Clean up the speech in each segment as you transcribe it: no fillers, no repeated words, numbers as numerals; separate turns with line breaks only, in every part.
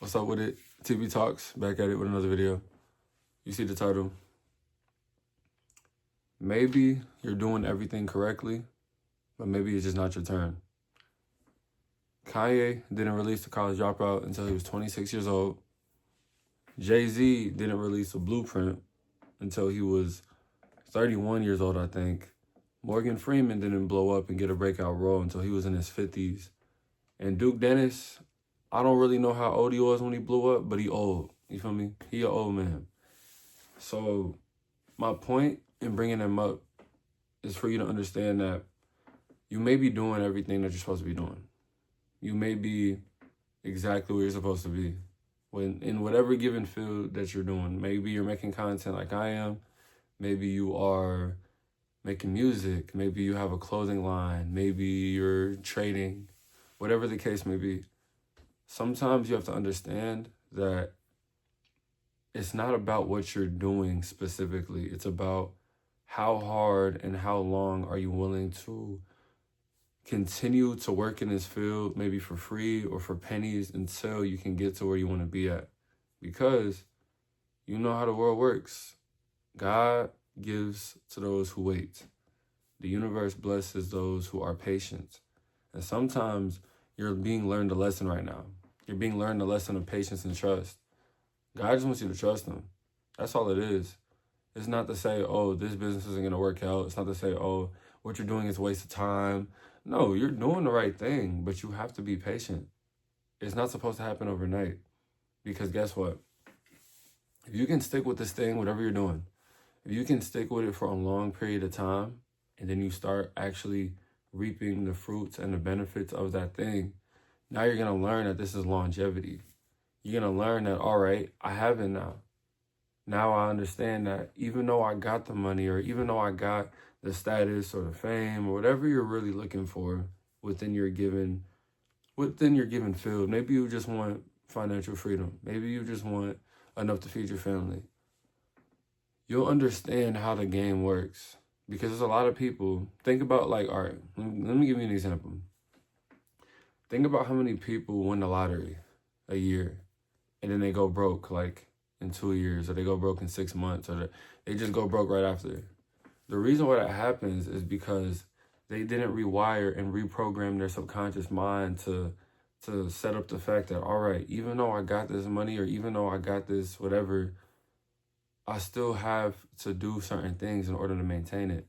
What's up with it? TV Talks, back at it with another video. You see the title. Maybe you're doing everything correctly, but maybe it's just not your turn. Kanye didn't release The College Dropout until he was 26 years old. Jay-Z didn't release a Blueprint until he was 31 years old, I think. Morgan Freeman didn't blow up and get a breakout role until he was in his 50s. And Duke Dennis, I don't really know how old he was when he blew up, but he old. You feel me? He an old man. So my point in bringing him up is for you to understand that you may be doing everything that you're supposed to be doing. You may be exactly where you're supposed to be. When in whatever given field that you're doing, maybe you're making content like I am. Maybe you are making music. Maybe you have a clothing line. Maybe you're trading. Whatever the case may be. Sometimes you have to understand that it's not about what you're doing specifically. It's about how hard and how long are you willing to continue to work in this field, maybe for free or for pennies, until you can get to where you want to be at. Because you know how the world works. God gives to those who wait. The universe blesses those who are patient. And sometimes you're being learned a lesson right now. You're being learned a lesson of patience and trust. God just wants you to trust him. That's all it is. It's not to say, oh, this business isn't going to work out. It's not to say, oh, what you're doing is a waste of time. No, you're doing the right thing, but you have to be patient. It's not supposed to happen overnight. Because guess what? If you can stick with this thing, whatever you're doing, if you can stick with it for a long period of time, and then you start actually reaping the fruits and the benefits of that thing, now you're going to learn that this is longevity. You're going to learn that, all right, I have it now. Now I understand that even though I got the money, or even though I got the status or the fame or whatever you're really looking for within your given field, maybe you just want financial freedom. Maybe you just want enough to feed your family. You'll understand how the game works. Because there's a lot of people, think about like, all right, let me give you an example. Think about how many people win the lottery a year and then they go broke like in 2 years, or they go broke in 6 months, or they just go broke right after. The reason why that happens is because they didn't rewire and reprogram their subconscious mind to set up the fact that, all right, even though I got this money, or even though I got this whatever, I still have to do certain things in order to maintain it.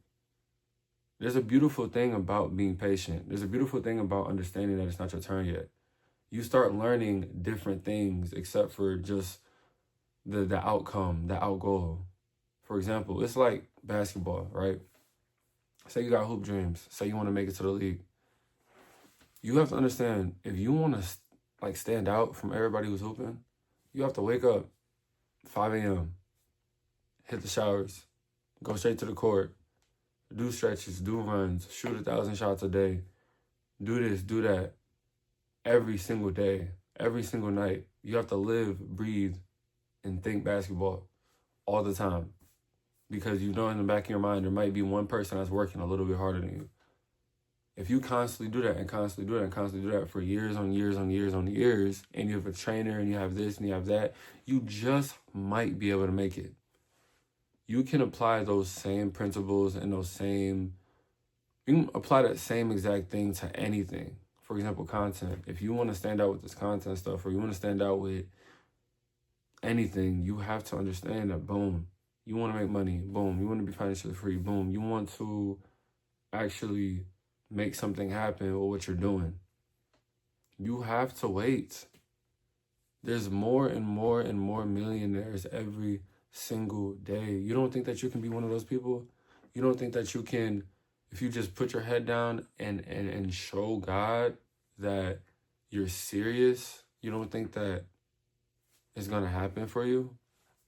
There's a beautiful thing about being patient. There's a beautiful thing about understanding that it's not your turn yet. You start learning different things except for just the outcome, the outgoal. For example, it's like basketball, right? Say you got hoop dreams. Say you want to make it to the league. You have to understand, if you want to like stand out from everybody who's hooping, you have to wake up 5 a.m., hit the showers, go straight to the court, do stretches, do runs, shoot 1,000 shots a day, do this, do that, every single day, every single night. You have to live, breathe, and think basketball all the time. Because you know in the back of your mind, there might be one person that's working a little bit harder than you. If you constantly do that and constantly do that and constantly do that for years on years on years on years, and you have a trainer and you have this and you have that, you just might be able to make it. You can apply those same principles and you can apply that same exact thing to anything. For example, content. If you want to stand out with this content stuff, or you want to stand out with anything, you have to understand that, boom, you want to make money, boom, you want to be financially free, boom, you want to actually make something happen with what you're doing. You have to wait. There's more and more and more millionaires every single day. You don't think that you can be one of those people? You don't think that you can, if you just put your head down and show God that you're serious, you don't think that it's going to happen for you?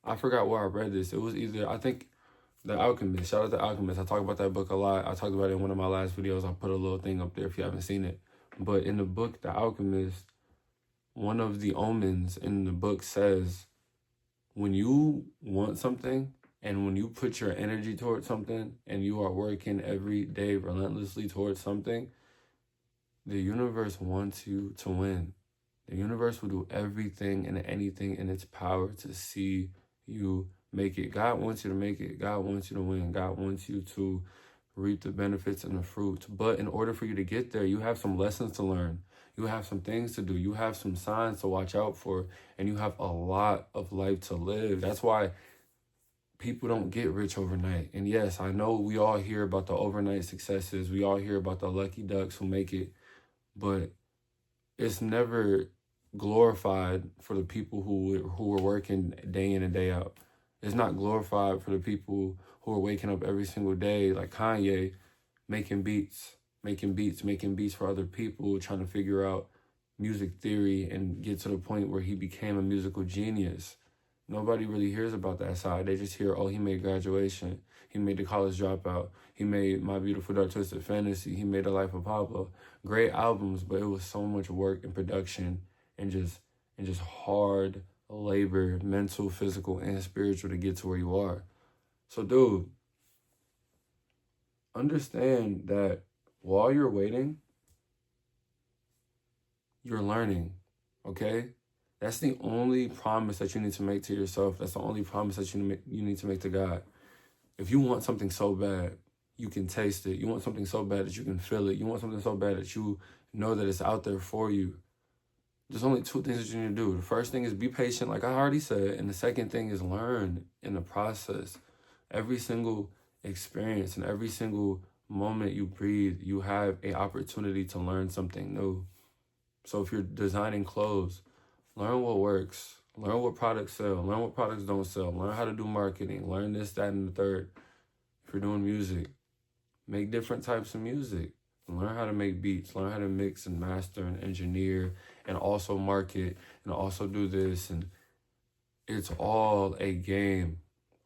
I forgot where I read this. It was either, I think, The Alchemist. Shout out to Alchemist. I talk about that book a lot. I talked about it in one of my last videos. I'll put a little thing up there if you haven't seen it. But in the book, The Alchemist, one of the omens in the book says, when you want something and when you put your energy towards something and you are working every day relentlessly towards something, the universe wants you to win. The universe will do everything and anything in its power to see you make it. God wants you to make it. God wants you to win. God wants you to reap the benefits and the fruits. But in order for you to get there, you have some lessons to learn. You have some things to do. You have some signs to watch out for. And you have a lot of life to live. That's why people don't get rich overnight. And yes, I know we all hear about the overnight successes. We all hear about the lucky ducks who make it. But it's never glorified for the people who are working day in and day out. It's not glorified for the people who are waking up every single day, like Kanye, making beats for other people, trying to figure out music theory and get to the point where he became a musical genius. Nobody really hears about that side. They just hear, oh, he made Graduation. He made The College Dropout. He made My Beautiful Dark Twisted Fantasy. He made The Life of Pablo. Great albums, but it was so much work and production and just hard labor, mental, physical, and spiritual to get to where you are. So, dude, understand that while you're waiting, you're learning, okay? That's the only promise that you need to make to yourself. That's the only promise that you need to make to God. If you want something so bad, you can taste it. You want something so bad that you can feel it. You want something so bad that you know that it's out there for you. There's only two things that you need to do. The first thing is be patient, like I already said. And the second thing is learn in the process. Every single experience and every single moment you breathe, you have an opportunity to learn something new. So if you're designing clothes, learn what works. Learn what products sell. Learn what products don't sell. Learn how to do marketing. Learn this, that, and the third. If you're doing music, make different types of music. Learn how to make beats. Learn how to mix and master and engineer and also market and also do this. And it's all a game,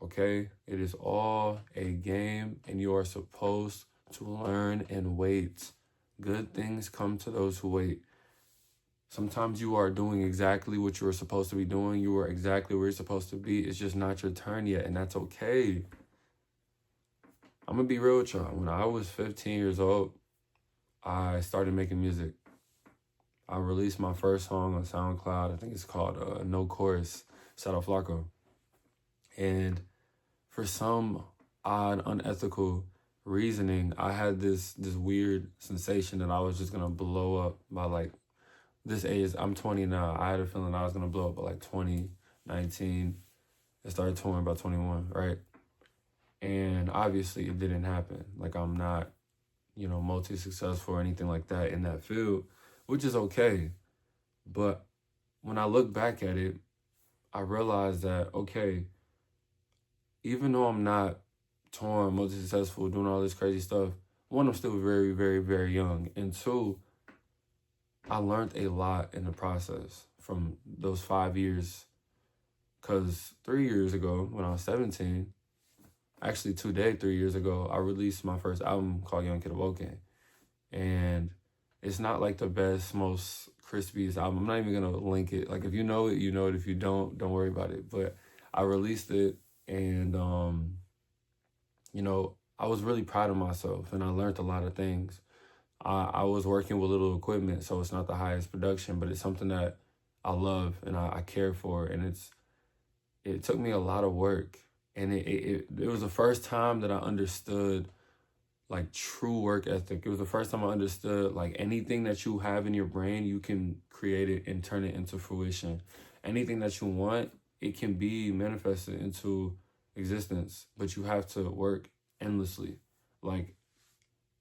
okay? It is all a game, and you are supposed to learn and wait. Good things come to those who wait. Sometimes you are doing exactly what you were supposed to be doing. You are exactly where you're supposed to be. It's just not your turn yet, and that's okay. I'm going to be real with y'all. When I was 15 years old, I started making music. I released my first song on SoundCloud. I think it's called No Chorus, shout out Flacco. And for some odd, unethical reasoning, I had this weird sensation that I was just going to blow up by like this age. I'm 20 now. I had a feeling I was going to blow up by like 20, 19. I started touring about 21, right? And obviously it didn't happen. Like I'm not, multi-successful or anything like that in that field, which is okay. But when I look back at it, I realized that, okay, even though I'm not touring, multi-successful, doing all this crazy stuff, one, I'm still very, very, very young. And two, I learned a lot in the process from those 5 years. Because 3 years ago, when I was 17, actually 3 years ago, I released my first album called Young Kid Awoken. And it's not like the best, most crispiest album. I'm not even going to link it. Like, if you know it, you know it. If you don't worry about it. But I released it, and, I was really proud of myself, and I learned a lot of things. I was working with little equipment, so it's not the highest production, but it's something that I love and I care for. And it took me a lot of work. And it was the first time that I understood like true work ethic. It was the first time I understood like anything that you have in your brain, you can create it and turn it into fruition. Anything that you want, it can be manifested into existence, but you have to work endlessly. Like,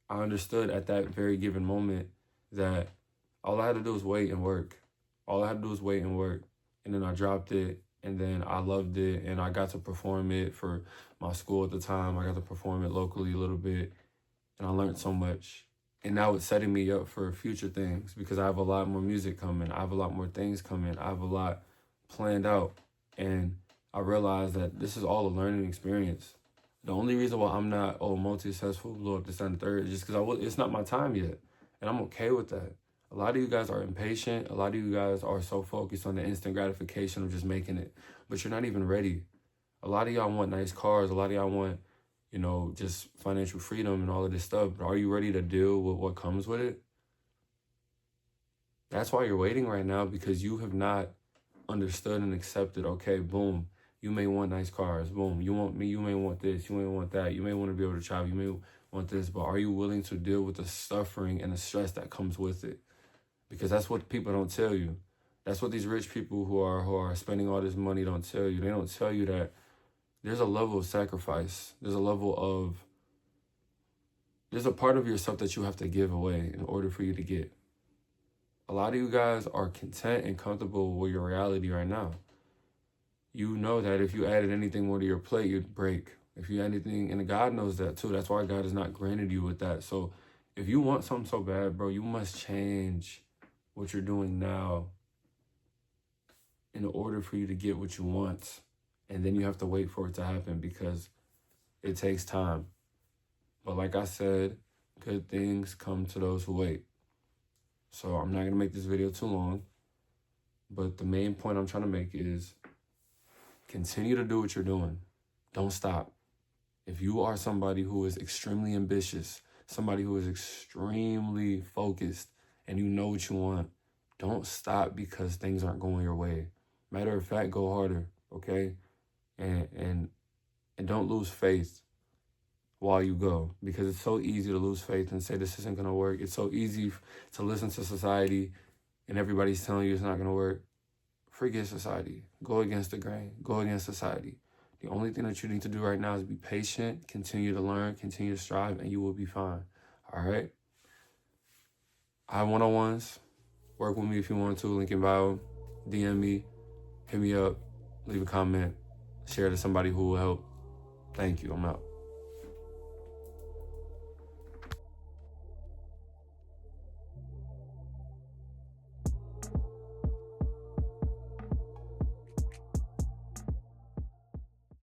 I understood at that very given moment that all I had to do was wait and work. All I had to do was wait and work. And then I dropped it, and then I loved it, and I got to perform it for my school at the time. I got to perform it locally a little bit, and I learned so much. And now it's setting me up for future things because I have a lot more music coming. I have a lot more things coming. I have a lot planned out. And I realized that this is all a learning experience. The only reason why I'm not, multi-successful, blow up this and the third, is just because it's not my time yet. And I'm okay with that. A lot of you guys are impatient. A lot of you guys are so focused on the instant gratification of just making it. But you're not even ready. A lot of y'all want nice cars. A lot of y'all want, just financial freedom and all of this stuff. But are you ready to deal with what comes with it? That's why you're waiting right now, because you have not understood and accepted, okay, boom, you may want nice cars, boom, you want me, you may want this, you may want that, you may want to be able to travel, you may want this, but are you willing to deal with the suffering and the stress that comes with it? Because that's what people don't tell you. That's what these rich people who are spending all this money don't tell you. They don't tell you that there's a level of sacrifice. There's a part of yourself that you have to give away in order for you to get. A lot of you guys are content and comfortable with your reality right now. You know that if you added anything more to your plate, you'd break. If you add anything, and God knows that too. That's why God has not granted you with that. So if you want something so bad, bro, you must change what you're doing now in order for you to get what you want. And then you have to wait for it to happen, because it takes time. But like I said, good things come to those who wait. So I'm not going to make this video too long, but the main point I'm trying to make is continue to do what you're doing. Don't stop. If you are somebody who is extremely ambitious, somebody who is extremely focused, and you know what you want, don't stop because things aren't going your way. Matter of fact, go harder, okay? And don't lose faith while you go, because it's so easy to lose faith and say this isn't going to work. It's so easy to listen to society and everybody's telling you it's not going to work. Forget society. Go against the grain. Go against society. The only thing that you need to do right now is be patient, continue to learn, continue to strive, and you will be fine. All right? I have one-on-ones. Work with me if you want to. Link in bio. DM me. Hit me up. Leave a comment. Share to somebody who will help. Thank you. I'm out.